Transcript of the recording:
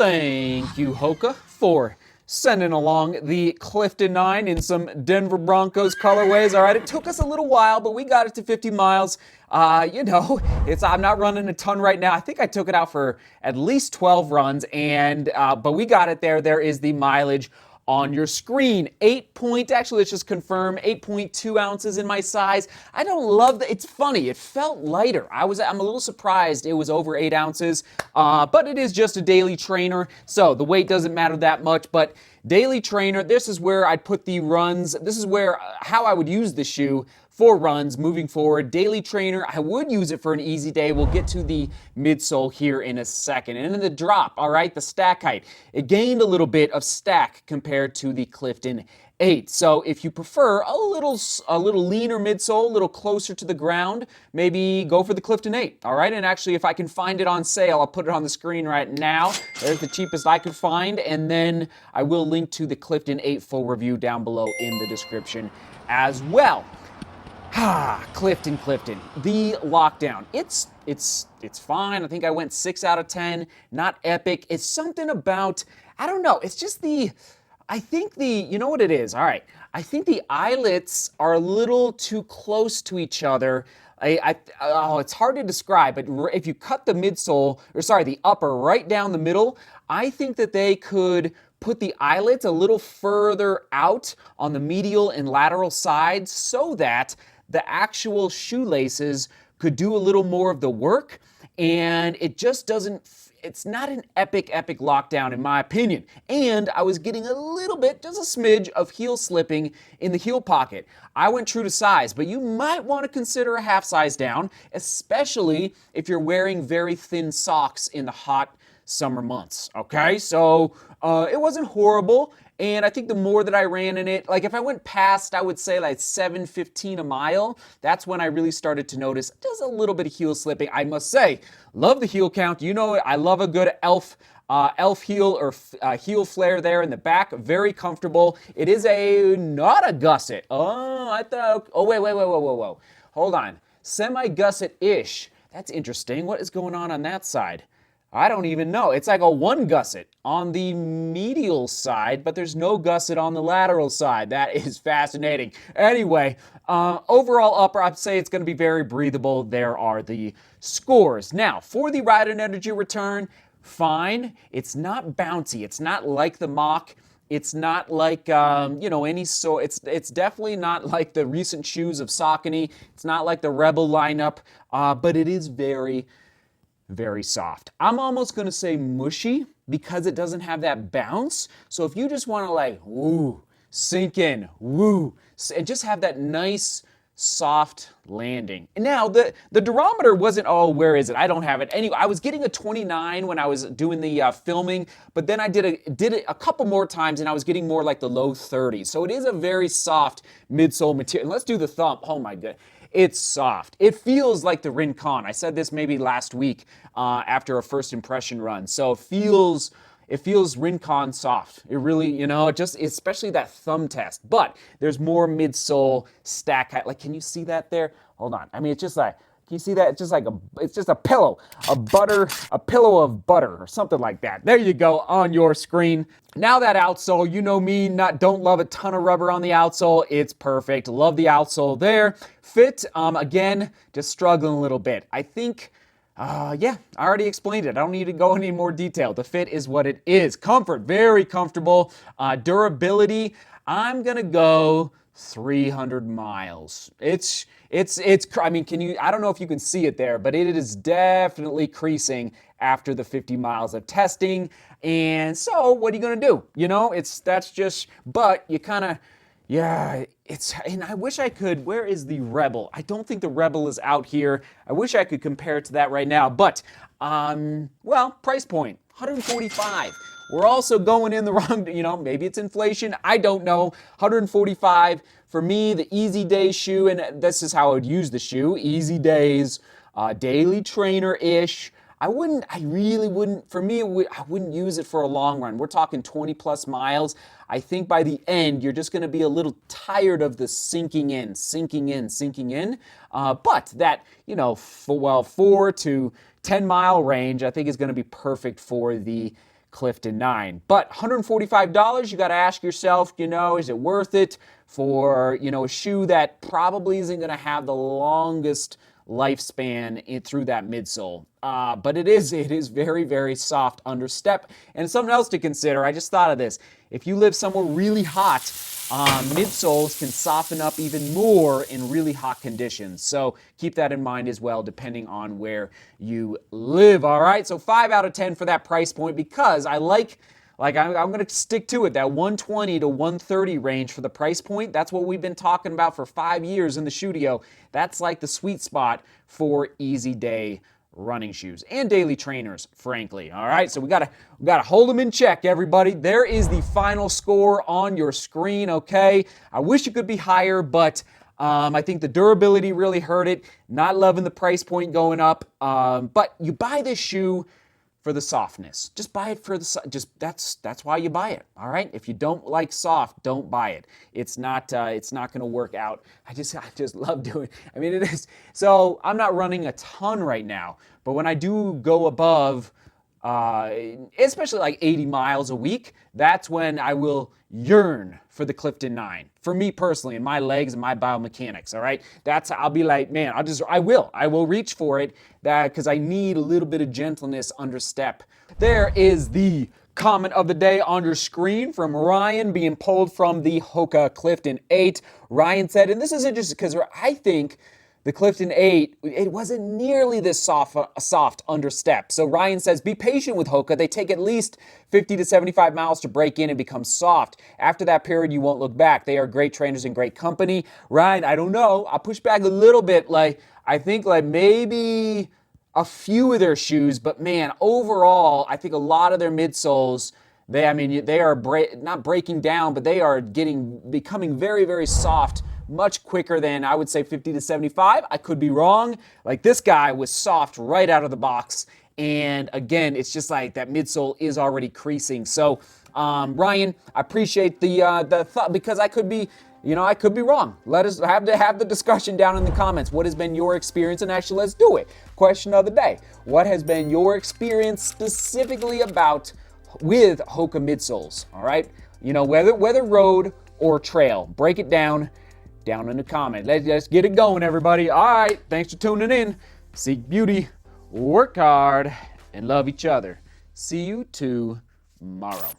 Thank you, Hoka, for sending along the Clifton 9 in some Denver Broncos colorways. All right, it took us a little while, but we got it to 50 miles. I'm not running a ton right now. I think I took it out for at least 12 runs, but we got it there. There is the mileage on your screen. Actually, let's just confirm, 8.2 ounces in my size. I don't love that. It's funny. It felt lighter. I'm a little surprised it was over 8 ounces, but it is just a daily trainer, so the weight doesn't matter that much. But daily trainer, this is where I'd put the runs. This is where how I would use the shoe for runs moving forward. Daily trainer, I would use it for an easy day. We'll get to the midsole here in a second. And then the drop, all right, the stack height. It gained a little bit of stack compared to the Clifton 8. So if you prefer a little leaner midsole, a little closer to the ground, maybe go for the Clifton 8, all right? And actually, if I can find it on sale, I'll put it on the screen right now. There's the cheapest I could find, and then I will link to the Clifton 8 full review down below in the description as well. Clifton. The lockdown. It's fine. I think I went 6 out of 10. Not epic. It's something about, I don't know. It's just you know what it is? All right. I think the eyelets are a little too close to each other. It's hard to describe, but if you cut the upper right down the middle, I think that they could put the eyelets a little further out on the medial and lateral sides so that the actual shoelaces could do a little more of the work, and it's not an epic lockdown in my opinion. And I was getting a little bit, just a smidge of heel slipping in the heel pocket. I went true to size, but you might want to consider a half size down, especially if you're wearing very thin socks in the hot summer months, okay? So it wasn't horrible. And I think the more that I ran in it, like if I went past, I would say like 7:15 a mile, that's when I really started to notice just a little bit of heel slipping. I must say, love the heel count. You know, I love a good elf heel or heel flare there in the back. Very comfortable. It is not a gusset. Whoa. Hold on. Semi-gusset-ish. That's interesting. What is going on that side? I don't even know. It's like a one gusset on the medial side, but there's no gusset on the lateral side. That is fascinating. Anyway, overall upper, I'd say it's going to be very breathable. There are the scores. Now, for the ride and energy return, fine. It's not bouncy. It's not like the Mach. It's not like, it's definitely not like the recent shoes of Saucony. It's not like the Rebel lineup, but it is very soft. I'm almost going to say mushy because it doesn't have that bounce. So if you just want to sink in, and just have that nice soft landing. Now, the durometer wasn't, where is it? I don't have it. Anyway, I was getting a 29 when I was doing the filming, but then I did it a couple more times and I was getting more like the low 30s. So it is a very soft midsole material. And let's do the thumb. Oh my God. It's soft. It feels like the Rincon. I said this maybe last week after a first impression run. So it feels Rincon soft. It really, especially that thumb test. But there's more midsole stack height. Like, can you see that there? Hold on. I mean, it's just like, can you see that? It's just a pillow, a pillow of butter or something like that. There you go on your screen. Now that outsole, you know me, don't love a ton of rubber on the outsole. It's perfect. Love the outsole there. Fit, again, just struggling a little bit. I think, I already explained it. I don't need to go into any more detail. The fit is what it is. Comfort, very comfortable. Durability, I'm gonna go 300 miles. I don't know if you can see it there, but it is definitely creasing after the 50 miles of testing. And so what are you going to do? And I wish I could, where is the Rebel? I don't think the Rebel is out here. I wish I could compare it to that right now, but, price point, $145. We're also going in the wrong, maybe it's inflation. I don't know. $145 for me, the Easy Days shoe, and this is how I would use the shoe. Easy Days, daily trainer-ish. I wouldn't use it for a long run. We're talking 20 plus miles. I think by the end, you're just going to be a little tired of the sinking in. But that, 4 to 10 mile range, I think is going to be perfect for the Clifton 9. But $145, you got to ask yourself, is it worth it for, a shoe that probably isn't going to have the longest lifespan through that midsole. But it is very, very soft under step. And something else to consider, I just thought of this. If you live somewhere really hot, midsoles can soften up even more in really hot conditions. So keep that in mind as well, depending on where you live. All right, so 5 out of 10 for that price point, because I like I'm going to stick to it, that 120 to 130 range for the price point. That's what we've been talking about for 5 years in the studio. That's like the sweet spot for easy day running shoes and daily trainers, frankly. All right, so we gotta hold them in check, everybody. There is the final score on your screen. Okay, I wish it could be higher, but I think the durability really hurt it. Not loving the price point going up, but you buy this shoe for the softness. Just buy it for that's why you buy it. All right. If you don't like soft, don't buy it. It's not going to work out. I just love doing. I mean, it is. So I'm not running a ton right now, but when I do go above, especially like 80 miles a week, that's when I will yearn for the Clifton 9. For me personally, and my legs and my biomechanics, all right? I'll be like, man, I will reach for it, because I need a little bit of gentleness under step. There is the comment of the day on your screen from Ryan, being pulled from the Hoka Clifton 8. Ryan said, and this is interesting because I think the Clifton 8, it wasn't nearly this soft under step. So Ryan says, be patient with Hoka. They take at least 50 to 75 miles to break in and become soft. After that period, you won't look back. They are great trainers and great company. Ryan, I don't know. I'll push back a little bit. I think maybe a few of their shoes, but man, overall, I think a lot of their midsoles, they are not breaking down, but they are becoming very, very soft much quicker than, I would say, 50 to 75. I could be wrong. This guy was soft right out of the box. And again, it's just like that midsole is already creasing. So, Ryan, I appreciate the thought, because I could be wrong. Let us have the discussion down in the comments. What has been your experience? And actually, let's do it. Question of the day. What has been your experience specifically with Hoka midsoles? All right. Whether road or trail. Break it down in the comment. Let's get it going, everybody. All right, thanks for tuning in. Seek beauty, work hard, and love each other. See you tomorrow.